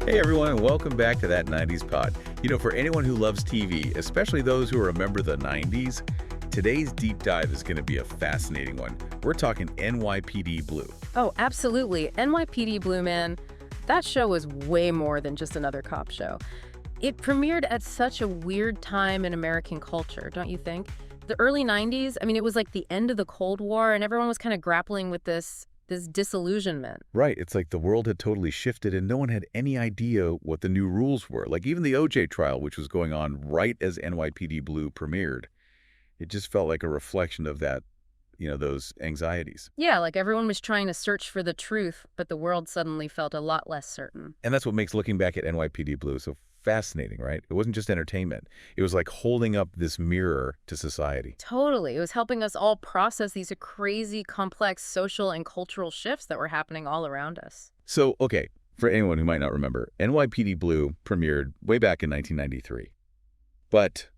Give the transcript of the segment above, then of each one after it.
Hey everyone, and welcome back to That 90s Pod. You know, for anyone who loves TV, especially those who remember the 90s, today's deep dive is going to be a fascinating one. We're talking NYPD Blue. Oh, absolutely. NYPD Blue, man. That show was way more than just another cop show. It premiered at such a weird time in American culture, don't you think? The early 90s, I mean, it was like the end of the Cold War, and everyone was kind of grappling with this disillusionment. Right. It's like the world had totally shifted and no one had any idea what the new rules were. Like even the OJ trial, which was going on right as NYPD Blue premiered, it just felt like a reflection of that, those anxieties. Yeah, like everyone was trying to search for the truth, but the world suddenly felt a lot less certain. And that's what makes looking back at NYPD Blue so fascinating, right? It wasn't just entertainment. It was like holding up this mirror to society. Totally. It was helping us all process these crazy, complex social and cultural shifts that were happening all around us. So, okay, for anyone who might not remember, NYPD Blue premiered way back in 1993. But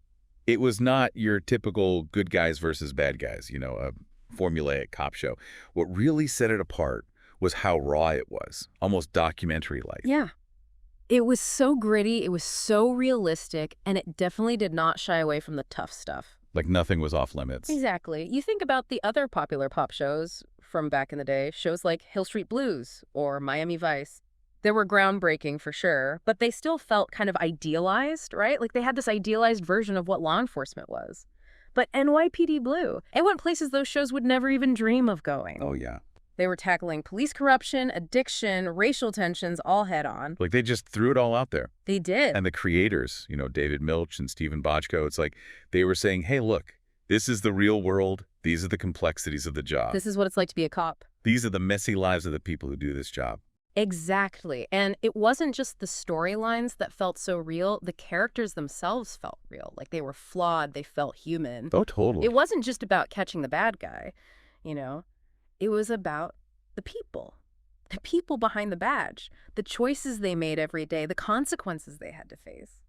it was not your typical good guys versus bad guys, a formulaic cop show. What really set it apart was how raw it was, almost documentary-like. Yeah. It was so gritty, it was so realistic, and it definitely did not shy away from the tough stuff. Like nothing was off limits. Exactly. You think about the other popular pop shows from back in the day, shows like Hill Street Blues or Miami Vice. They were groundbreaking for sure, but they still felt kind of idealized, right? Like they had this idealized version of what law enforcement was. But NYPD Blue, it went places those shows would never even dream of going. Oh, yeah. They were tackling police corruption, addiction, racial tensions, all head on. Like they just threw it all out there. They did. And the creators, David Milch and Stephen Bochco, it's like they were saying, hey, look, this is the real world. These are the complexities of the job. This is what it's like to be a cop. These are the messy lives of the people who do this job. Exactly. And it wasn't just the storylines that felt so real. The characters themselves felt real. Like they were flawed. They felt human. Oh, totally. It wasn't just about catching the bad guy, It was about the people behind the badge, the choices they made every day, the consequences they had to face.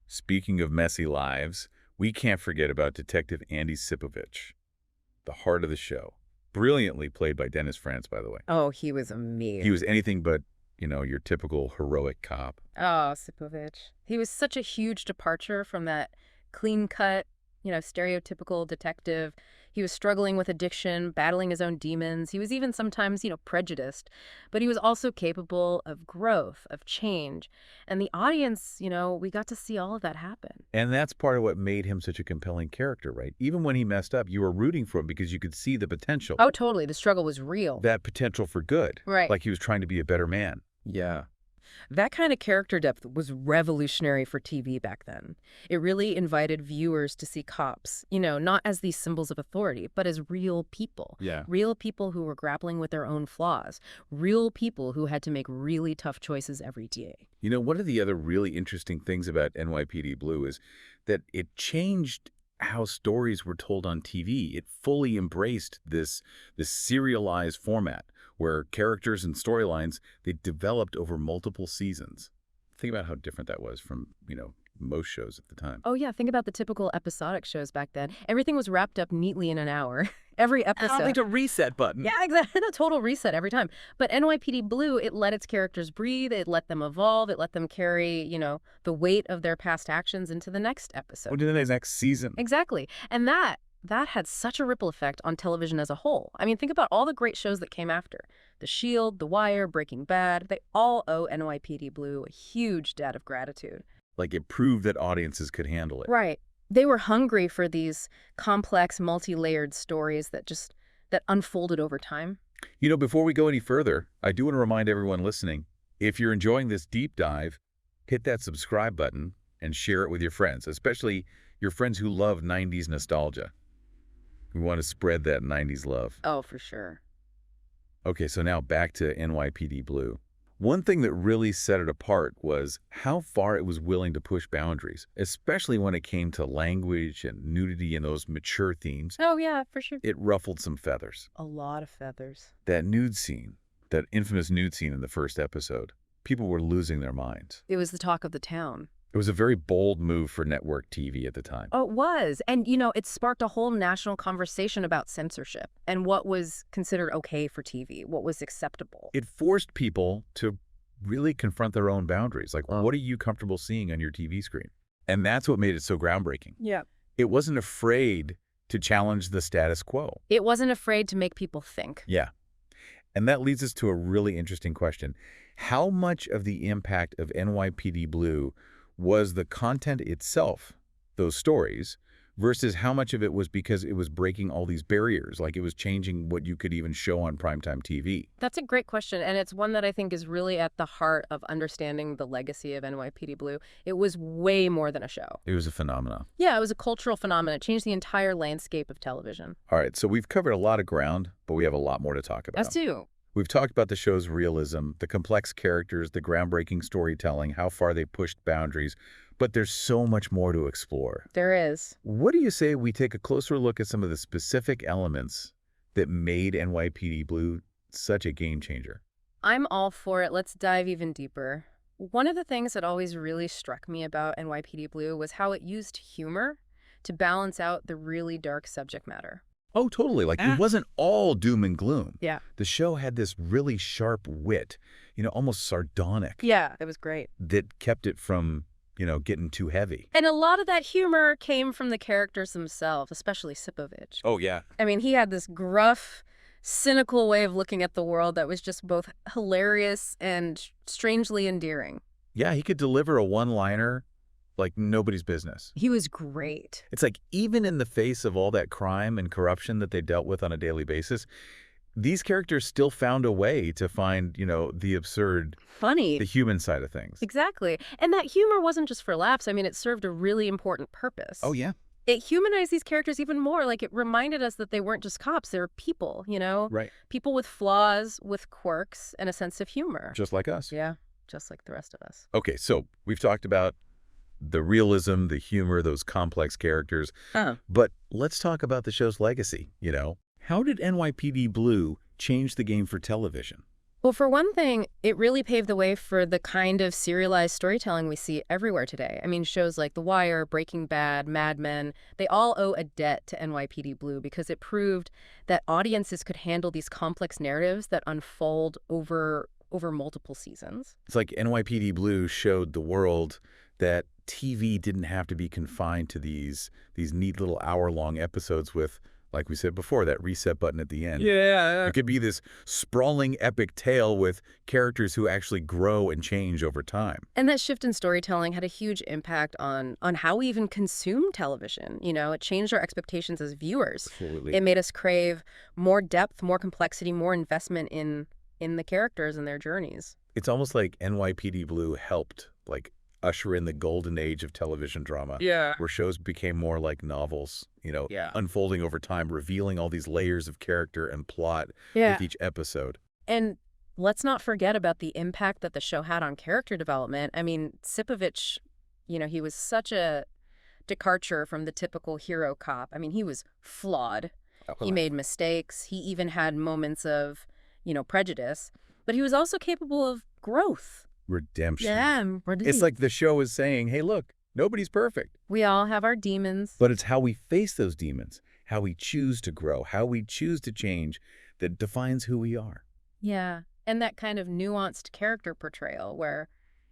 Speaking of messy lives, we can't forget about Detective Andy Sipowicz, the heart of the show. Brilliantly played by Dennis Franz, by the way. Oh, he was amazing. He was anything but, your typical heroic cop. Oh, Sipowicz. He was such a huge departure from that clean-cut, stereotypical detective. He was struggling with addiction, battling his own demons. He was even sometimes, prejudiced. But he was also capable of growth, of change. And the audience, we got to see all of that happen. And that's part of what made him such a compelling character, right? Even when he messed up, you were rooting for him because you could see the potential. Oh, totally. The struggle was real. That potential for good. Right. Like he was trying to be a better man. Yeah. That kind of character depth was revolutionary for TV back then. It really invited viewers to see cops, not as these symbols of authority, but as real people. Yeah. Real people who were grappling with their own flaws. Real people who had to make really tough choices every day. One of the other really interesting things about NYPD Blue is that it changed how stories were told on TV. It fully embraced this serialized format where characters and storylines, they developed over multiple seasons. Think about how different that was from, most shows at the time. Oh, yeah. Think about the typical episodic shows back then. Everything was wrapped up neatly in an hour. Every episode. I don't think a reset button. Yeah, exactly. A total reset every time. But NYPD Blue, it let its characters breathe. It let them evolve. It let them carry, the weight of their past actions into the next episode. Into the next season. Exactly. And that had such a ripple effect on television as a whole. I mean, think about all the great shows that came after. The Shield, The Wire, Breaking Bad, they all owe NYPD Blue a huge debt of gratitude. Like it proved that audiences could handle it. Right. They were hungry for these complex, multi-layered stories that unfolded over time. Before we go any further, I do want to remind everyone listening, if you're enjoying this deep dive, hit that subscribe button and share it with your friends, especially your friends who love 90s nostalgia. We want to spread that 90s love. Oh, for sure. Okay, so now back to NYPD Blue. One thing that really set it apart was how far it was willing to push boundaries, especially when it came to language and nudity and those mature themes. Oh, yeah, for sure. It ruffled some feathers. A lot of feathers. That nude scene, that infamous nude scene in the first episode, people were losing their minds. It was the talk of the town. It was a very bold move for network TV at the time. Oh, it was. And, it sparked a whole national conversation about censorship and what was considered okay for TV, what was acceptable. It forced people to really confront their own boundaries. Like, what are you comfortable seeing on your TV screen? And that's what made it so groundbreaking. Yeah. It wasn't afraid to challenge the status quo. It wasn't afraid to make people think. Yeah. And that leads us to a really interesting question. How much of the impact of NYPD Blue was the content itself, those stories, versus how much of it was because it was breaking all these barriers, like it was changing what you could even show on primetime TV? That's a great question, and it's one that I think is really at the heart of understanding the legacy of NYPD Blue. It was way more than a show. It was a phenomenon. Yeah, it was a cultural phenomenon. It changed the entire landscape of television. All right, so we've covered a lot of ground, but we have a lot more to talk about. Us too. We've talked about the show's realism, the complex characters, the groundbreaking storytelling, how far they pushed boundaries, but there's so much more to explore. There is. What do you say we take a closer look at some of the specific elements that made NYPD Blue such a game changer? I'm all for it. Let's dive even deeper. One of the things that always really struck me about NYPD Blue was how it used humor to balance out the really dark subject matter. Oh, totally. Like, it wasn't all doom and gloom. Yeah. The show had this really sharp wit, almost sardonic. Yeah, it was great. That kept it from, getting too heavy. And a lot of that humor came from the characters themselves, especially Sipowicz. Oh, yeah. I mean, he had this gruff, cynical way of looking at the world that was just both hilarious and strangely endearing. Yeah, he could deliver a one-liner like nobody's business. He was great. It's like, even in the face of all that crime and corruption that they dealt with on a daily basis, these characters still found a way to find, the absurd, Funny. the human side of things. Exactly. And that humor wasn't just for laughs. I mean, it served a really important purpose. Oh, yeah. It humanized these characters even more. Like, it reminded us that they weren't just cops. They were people, Right. People with flaws, with quirks, and a sense of humor. Just like us. Yeah, just like the rest of us. Okay, so we've talked about the realism, the humor, those complex characters. But let's talk about the show's legacy, How did NYPD Blue change the game for television? Well, for one thing, it really paved the way for the kind of serialized storytelling we see everywhere today. I mean, shows like The Wire, Breaking Bad, Mad Men, they all owe a debt to NYPD Blue because it proved that audiences could handle these complex narratives that unfold over multiple seasons. It's like NYPD Blue showed the world that TV didn't have to be confined to these neat little hour-long episodes with, like we said before, that reset button at the end. Yeah. It could be this sprawling epic tale with characters who actually grow and change over time. And that shift in storytelling had a huge impact on how we even consume television. It changed our expectations as viewers. Absolutely. It made us crave more depth, more complexity, more investment in the characters and their journeys. It's almost like NYPD Blue helped, usher in the golden age of television drama. Yeah. Where shows became more like novels, Yeah. unfolding over time, revealing all these layers of character and plot with each episode. And let's not forget about the impact that the show had on character development. I mean, Sipowicz, he was such a departure from the typical hero cop. I mean, he was flawed. He made mistakes. He even had moments of, prejudice. But he was also capable of growth. Redemption. Yeah, It's like the show is saying, hey, look, nobody's perfect. we all have our demons. But it's how we face those demons, how we choose to grow, how we choose to change that defines who we are. Yeah, and that kind of nuanced character portrayal where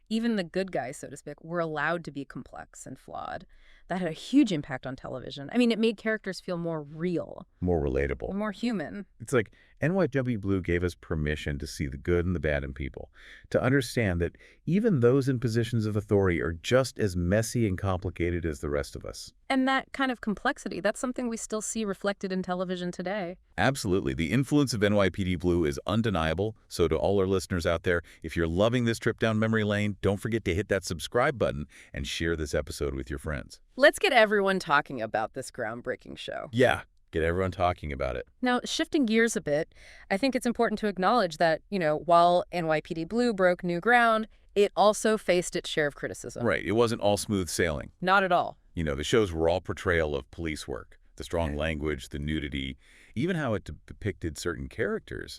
even the good guys, so to speak, were allowed to be complex and flawed. That had a huge impact on television. I mean, it made characters feel more real, More relatable. more human. It's like NYW Blue gave us permission to see the good and the bad in people, to understand that even those in positions of authority are just as messy and complicated as the rest of us. And that kind of complexity, that's something we still see reflected in television today. Absolutely. The influence of NYPD Blue is undeniable. So to all our listeners out there, if you're loving this trip down memory lane, don't forget to hit that subscribe button and share this episode with your friends. Let's get everyone talking about this groundbreaking show. Yeah, get everyone talking about it. Now, shifting gears a bit, I think it's important to acknowledge that, while NYPD Blue broke new ground, it also faced its share of criticism. Right. It wasn't all smooth sailing. Not at all. The show's raw portrayal of police work, the strong language, the nudity, even how it depicted certain characters.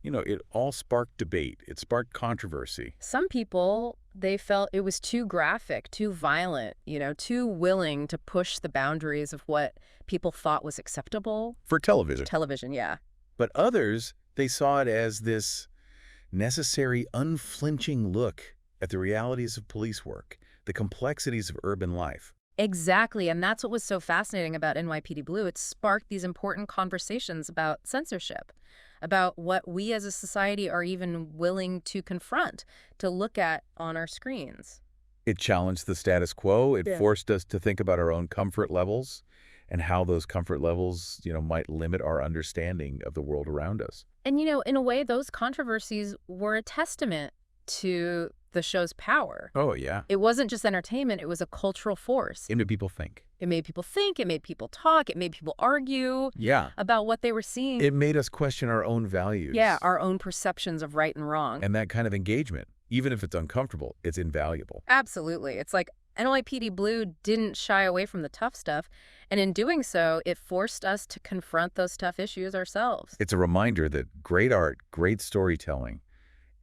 It all sparked debate. It sparked controversy. Some people, they felt it was too graphic, too violent, too willing to push the boundaries of what people thought was acceptable. For television. Television, yeah. But others, they saw it as this necessary, unflinching look at the realities of police work, the complexities of urban life. Exactly, and that's what was so fascinating about NYPD Blue. It sparked these important conversations about censorship, about what we as a society are even willing to confront, to look at on our screens. It challenged the status quo. It Yeah. forced us to think about our own comfort levels and how those comfort levels, might limit our understanding of the world around us. And, in a way, those controversies were a testament to the show's power. Oh, yeah. It wasn't just entertainment, it was a cultural force. It made people think. It made people think, it made people talk, it made people argue Yeah. about what they were seeing. It made us question our own values. Yeah, our own perceptions of right and wrong. And that kind of engagement, even if it's uncomfortable, it's invaluable. Absolutely. It's like NYPD Blue didn't shy away from the tough stuff, and in doing so, it forced us to confront those tough issues ourselves. It's a reminder that great art, great storytelling,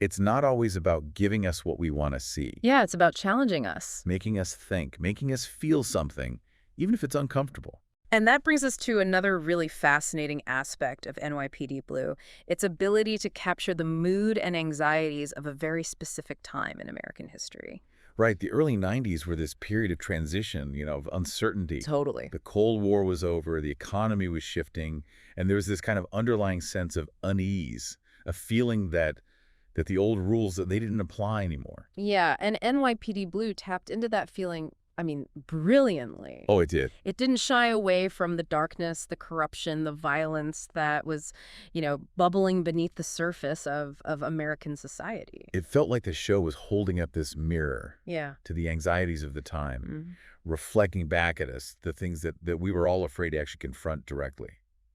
it's not always about giving us what we want to see. Yeah, it's about challenging us. Making us think, making us feel something, even if it's uncomfortable. And that brings us to another really fascinating aspect of NYPD Blue, its ability to capture the mood and anxieties of a very specific time in American history. Right, the early 90s were this period of transition, of uncertainty. Totally. The Cold War was over, the economy was shifting, and there was this kind of underlying sense of unease, a feeling that the old rules, that they didn't apply anymore. Yeah, and NYPD Blue tapped into that feeling, brilliantly. Oh, it did. It didn't shy away from the darkness, the corruption, the violence that was, bubbling beneath the surface of American society. It felt like the show was holding up this mirror Yeah. to the anxieties of the time, Mhm. reflecting back at us the things that we were all afraid to actually confront directly.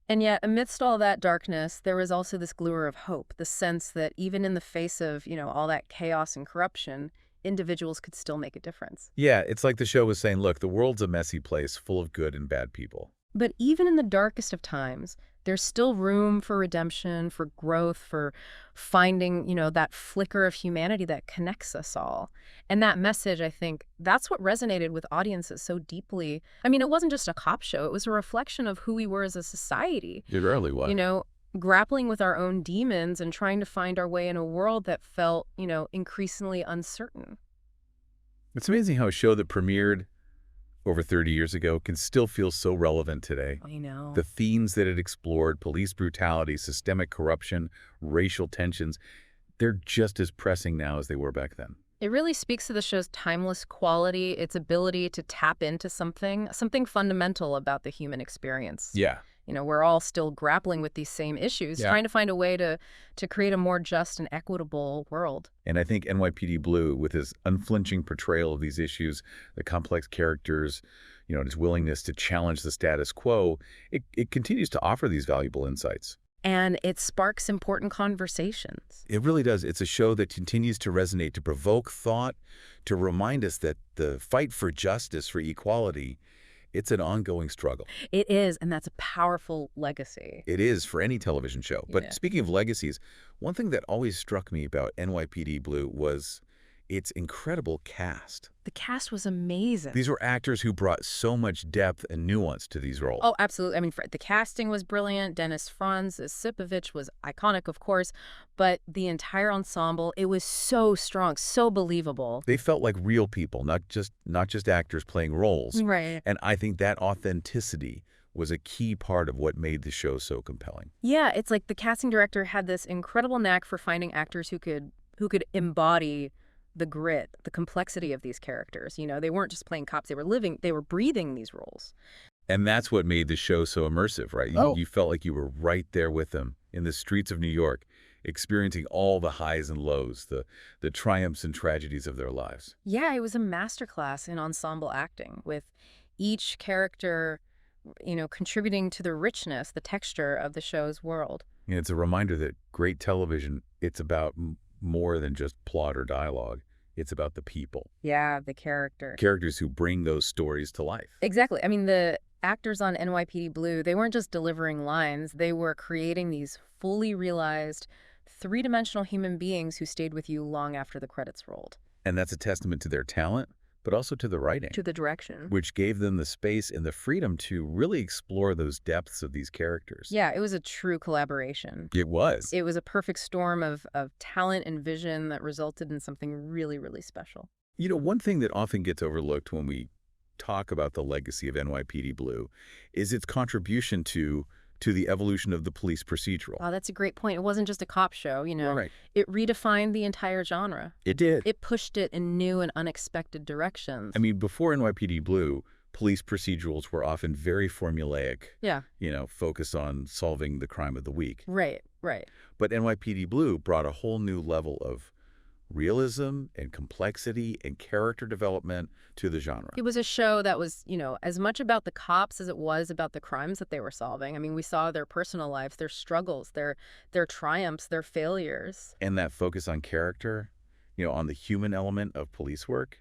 And yet, amidst all that darkness, there was also this glimmer of hope, the sense that even in the face of, all that chaos and corruption, individuals could still make a difference. Yeah, it's like the show was saying, look, the world's a messy place full of good and bad people. But even in the darkest of times, there's still room for redemption, for growth, for finding, that flicker of humanity that connects us all. And that message, I think, that's what resonated with audiences so deeply. It wasn't just a cop show. It was a reflection of who we were as a society. It really was. Grappling with our own demons and trying to find our way in a world that felt, increasingly uncertain. It's amazing how a show that premiered over 30 years ago can still feel so relevant today. I know. The themes that it explored, police brutality, systemic corruption, racial tensions, they're just as pressing now as they were back then. It really speaks to the show's timeless quality, its ability to tap into something fundamental about the human experience. Yeah. We're all still grappling with these same issues, Yeah. trying to find a way to create a more just and equitable world. And I think NYPD Blue, with his unflinching portrayal of these issues, the complex characters, and his willingness to challenge the status quo, it continues to offer these valuable insights. And it sparks important conversations. It really does. It's a show that continues to resonate, to provoke thought, to remind us that the fight for justice, for equality, it's an ongoing struggle. It is, and that's a powerful legacy. It is for any television show. But Yeah. speaking of legacies, one thing that always struck me about NYPD Blue was its incredible cast. The cast was amazing. These were actors who brought so much depth and nuance to these roles. Oh, absolutely. The casting was brilliant. Dennis Franz as Sipowicz was iconic, of course, but the entire ensemble, it was so strong, so believable. They felt like real people, not just actors playing roles. Right. And I think that authenticity was a key part of what made the show so compelling. Yeah, it's like the casting director had this incredible knack for finding actors who could embody the grit, the complexity of these characters. They weren't just playing cops, they were breathing these roles. And that's what made the show so immersive, right? You felt like you were right there with them in the streets of New York, experiencing all the highs and lows, the triumphs and tragedies of their lives. Yeah, it was a masterclass in ensemble acting, with each character, contributing to the richness, the texture of the show's world. And it's a reminder that great television, it's about more than just plot or dialogue. It's about the people. Yeah, the character. Characters who bring those stories to life. Exactly. The actors on NYPD Blue, they weren't just delivering lines, they were creating these fully realized, three-dimensional human beings who stayed with you long after the credits rolled. And that's a testament to their talent, but also to the writing, To the direction. which gave them the space and the freedom to really explore those depths of these characters. Yeah, it was a true collaboration. It was. It was a perfect storm of talent and vision that resulted in something really, really special. You know, one thing that often gets overlooked when we talk about the legacy of NYPD Blue is its contribution to the evolution of the police procedural. Oh, that's a great point. It wasn't just a cop show, you know. Right. It redefined the entire genre. It did. It pushed it in new and unexpected directions. I mean, before NYPD Blue, police procedurals were often very formulaic, Yeah, focused on solving the crime of the week. right, right. But NYPD Blue brought a whole new level of realism and complexity and character development to the genre. It was a show that was, as much about the cops as it was about the crimes that they were solving. I mean, we saw their personal lives, their struggles, their triumphs, their failures. And that focus on character, on the human element of police work,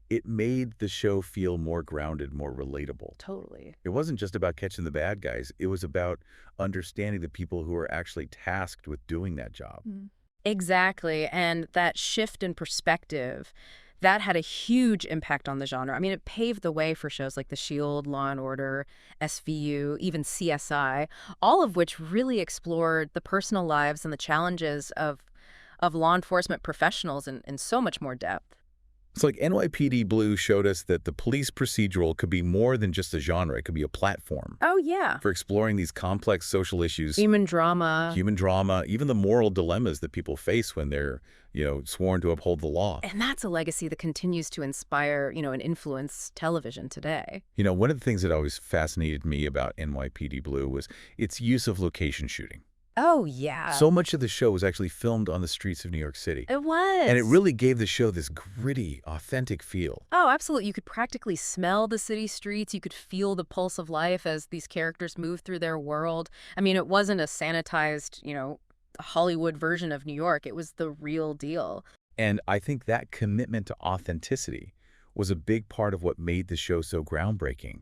it made the show feel more grounded, more relatable. Totally. It wasn't just about catching the bad guys. It was about understanding the people who were actually tasked with doing that job. Exactly. And that shift in perspective, that had a huge impact on the genre. I mean, it paved the way for shows like The Shield, Law and Order, SVU, even CSI, all of which really explored the personal lives and the challenges of law enforcement professionals in so much more depth. It's like NYPD Blue showed us that the police procedural could be more than just a genre. It could be a platform Oh, yeah. for exploring these complex social issues, Human drama. human drama, even the moral dilemmas that people face when they're, sworn to uphold the law. And that's a legacy that continues to inspire, and influence television today. One of the things that always fascinated me about NYPD Blue was its use of location shooting. Oh, yeah. So much of the show was actually filmed on the streets of New York City. It was. And it really gave the show this gritty, authentic feel. Oh, absolutely. You could practically smell the city streets. You could feel the pulse of life as these characters move through their world. I mean, it wasn't a sanitized, Hollywood version of New York. It was the real deal. And I think that commitment to authenticity was a big part of what made the show so groundbreaking.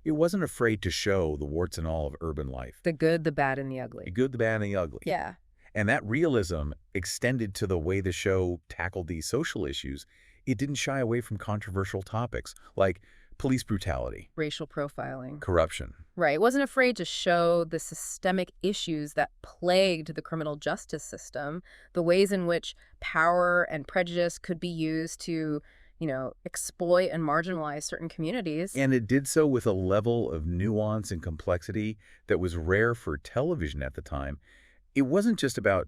It wasn't afraid to show the warts and all of urban life. The good, the bad, and the The ugly. good, the bad, and the ugly. Yeah. And that realism extended to the way the show tackled these social issues. It didn't shy away from controversial topics like police brutality, Racial profiling. corruption. Right. It wasn't afraid to show the systemic issues that plagued the criminal justice system, the ways in which power and prejudice could be used to exploit and marginalize certain communities. And it did so with a level of nuance and complexity that was rare for television at the time. It wasn't just about,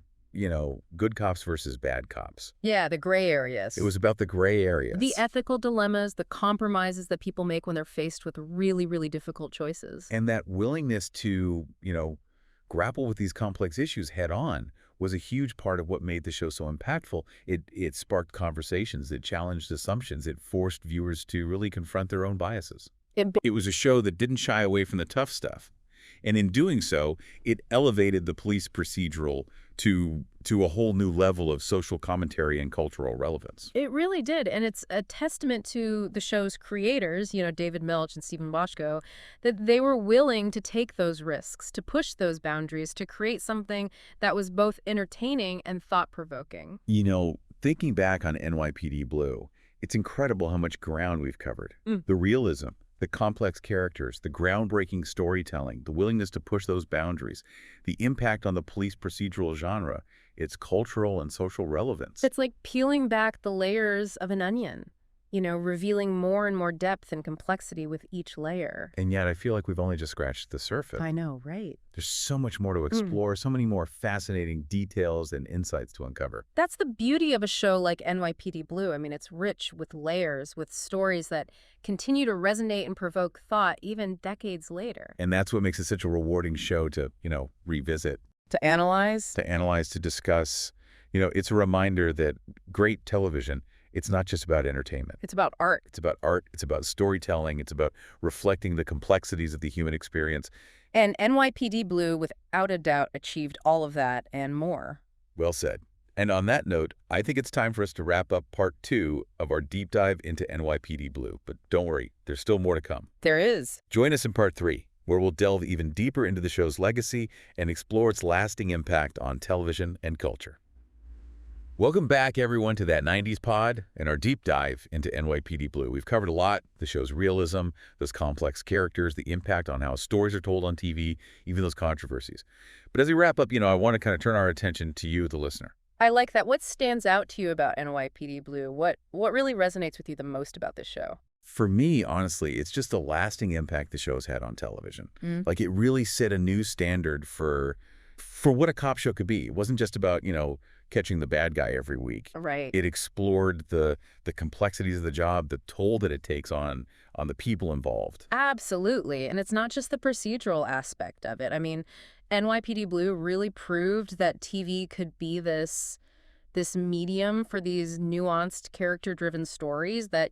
good cops versus bad cops. Yeah, the gray areas. It was about the gray areas. the ethical dilemmas, the compromises that people make when they're faced with really, really difficult choices. And that willingness to, grapple with these complex issues head on was a huge part of what made the show so impactful. It sparked conversations, it challenged assumptions, it forced viewers to really confront their own biases. It was a show that didn't shy away from the tough stuff. And in doing so, it elevated the police procedural to a whole new level of social commentary and cultural relevance. It really did. And it's a testament to the show's creators, David Milch and Stephen Bochco, that they were willing to take those risks, to push those boundaries, to create something that was both entertaining and thought-provoking. Thinking back on NYPD Blue, it's incredible how much ground we've covered. The realism, the complex characters, the groundbreaking storytelling, the willingness to push those boundaries, the impact on the police procedural genre, its cultural and social relevance. It's like peeling back the layers of an onion, revealing more and more depth and complexity with each layer. And yet I feel like we've only just scratched the surface. I know, right? There's so much more to explore, so many more fascinating details and insights to uncover. That's the beauty of a show like NYPD Blue. I mean, it's rich with layers, with stories that continue to resonate and provoke thought even decades later. And that's what makes it such a rewarding show to, revisit, To analyze? to discuss. It's a reminder that great television, it's not just about entertainment. It's about art. It's about art. It's about storytelling. It's about reflecting the complexities of the human experience. And NYPD Blue, without a doubt, achieved all of that and more. Well said. And on that note, I think it's time for us to wrap up part 2 of our deep dive into NYPD Blue. But don't worry, there's still more to come. There is. Join us in part 3, where we'll delve even deeper into the show's legacy and explore its lasting impact on television and culture. Welcome back, everyone, to that 90s pod and our deep dive into NYPD Blue. We've covered a lot: the show's realism, those complex characters, the impact on how stories are told on TV, even those controversies. But as we wrap up, I want to kind of turn our attention to you, the listener. I like that. What stands out to you about NYPD Blue? What really resonates with you the most about this show? For me, honestly, it's just the lasting impact the show's had on television. Mm. Like, it really set a new standard for what a cop show could be. It wasn't just about, catching the bad guy every week. Right. It explored the complexities of the job, the toll that it takes on the people involved. Absolutely. And it's not just the procedural aspect of it. I mean, NYPD Blue really proved that TV could be this medium for these nuanced, character-driven stories that,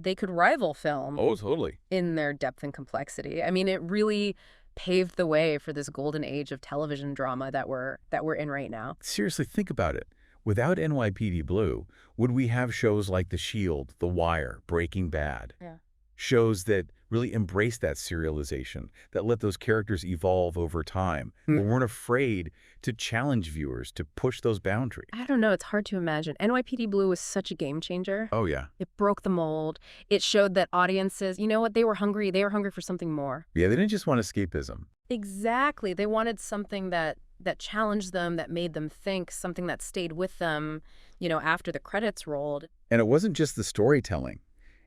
they could rival film Oh, totally. in their depth and complexity. I mean, it really paved the way for this golden age of television drama that we're in right now. Seriously, think about it. Without NYPD Blue, would we have shows like The Shield, The Wire, Breaking Bad? Yeah. Shows that really embrace that serialization, that let those characters evolve over time, but weren't afraid to challenge viewers, to push those boundaries. I don't know. It's hard to imagine. NYPD Blue was such a game changer. Oh, yeah. It broke the mold. It showed that audiences, you know what, they were hungry. They were hungry for something more. Yeah, they didn't just want escapism. Exactly. They wanted something that challenged them, that made them think, something that stayed with them, after the credits rolled. And it wasn't just the storytelling.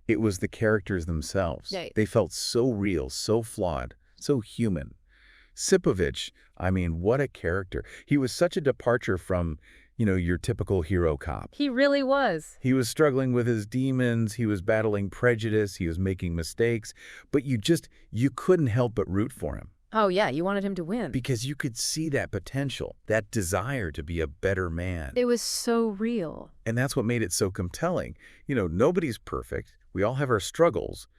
It was the characters themselves. Yeah. They felt so real, so flawed, so human. Sipowicz, I mean, what a character. He was such a departure from, your typical hero cop. He really was. He was struggling with his demons, he was battling prejudice, he was making mistakes, but you couldn't help but root for him. Oh, yeah. You wanted him to win. Because you could see that potential, that desire to be a better man. It was so real. And that's what made it so compelling. Nobody's perfect. We all have our struggles,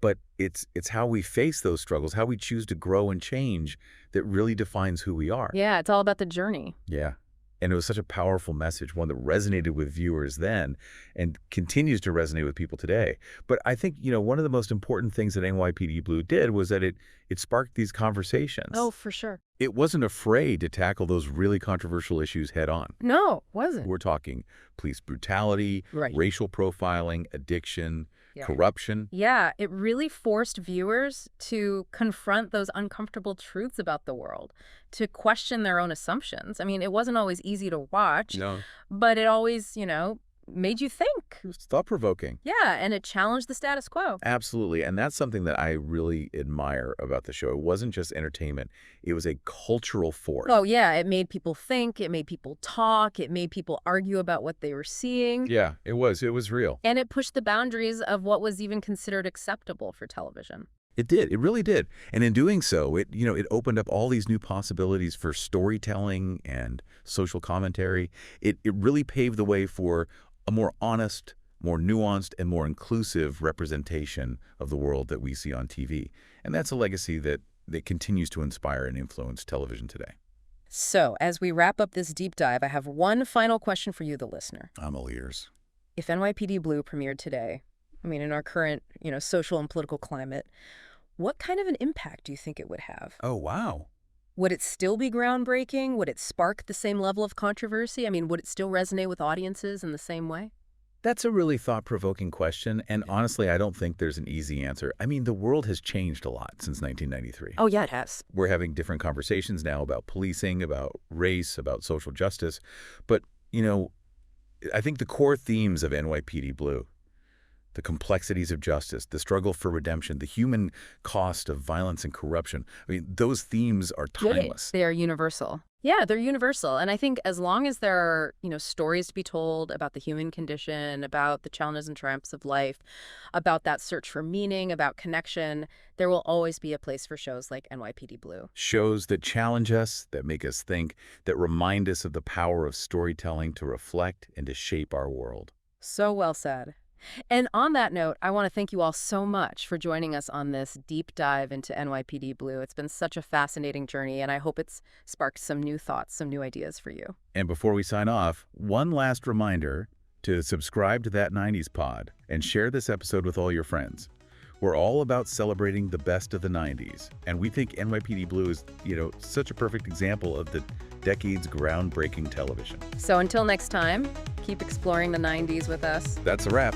but it's how we face those struggles, how we choose to grow and change that really defines who we are. Yeah, it's all about the journey. Yeah. And it was such a powerful message, one that resonated with viewers then and continues to resonate with people today. But I think, one of the most important things that NYPD Blue did was that it sparked these conversations. Oh, for sure. It wasn't afraid to tackle those really controversial issues head on. No, it wasn't. We're talking police brutality, Right. racial profiling, addiction, Yeah. corruption. Yeah, it really forced viewers to confront those uncomfortable truths about the world, to question their own assumptions. I mean, it wasn't always easy to watch, No, but it always, made you think. it was thought-provoking. Yeah, and it challenged the status quo. Absolutely. And that's something that I really admire about the show. It wasn't just entertainment. It was a cultural force. Oh, yeah, it made people think, it made people talk, it made people argue about what they were seeing. Yeah, it was. It was real. And it pushed the boundaries of what was even considered acceptable for television. It did. It really did. And in doing so, it opened up all these new possibilities for storytelling and social commentary. It really paved the way for a more honest, more nuanced, and more inclusive representation of the world that we see on TV. And that's a legacy that continues to inspire and influence television today. So, as we wrap up this deep dive, I have one final question for you, the listener. I'm all ears. If NYPD Blue premiered today, I mean, in our current, social and political climate, what kind of an impact do you think it would have? Oh, wow. Would it still be groundbreaking? Would it spark the same level of controversy? I mean, would it still resonate with audiences in the same way? That's a really thought-provoking question, and honestly, I don't think there's an easy answer. I mean, the world has changed a lot since 1993. Oh, yeah, it has. We're having different conversations now about policing, about race, about social justice. But, I think the core themes of NYPD Blue, the complexities of justice, the struggle for redemption, the human cost of violence and corruption, I mean, those themes are timeless. They are universal. Yeah, they're universal. And I think as long as there are, stories to be told about the human condition, about the challenges and triumphs of life, about that search for meaning, about connection, there will always be a place for shows like NYPD Blue. Shows that challenge us, that make us think, that remind us of the power of storytelling to reflect and to shape our world. So well said. And on that note, I want to thank you all so much for joining us on this deep dive into NYPD Blue. It's been such a fascinating journey, and I hope it's sparked some new thoughts, some new ideas for you. And before we sign off, one last reminder to subscribe to That 90s Pod and share this episode with all your friends. We're all about celebrating the best of the 90s, and we think NYPD Blue is, such a perfect example of the decade's groundbreaking television. So until next time, keep exploring the 90s with us. That's a wrap.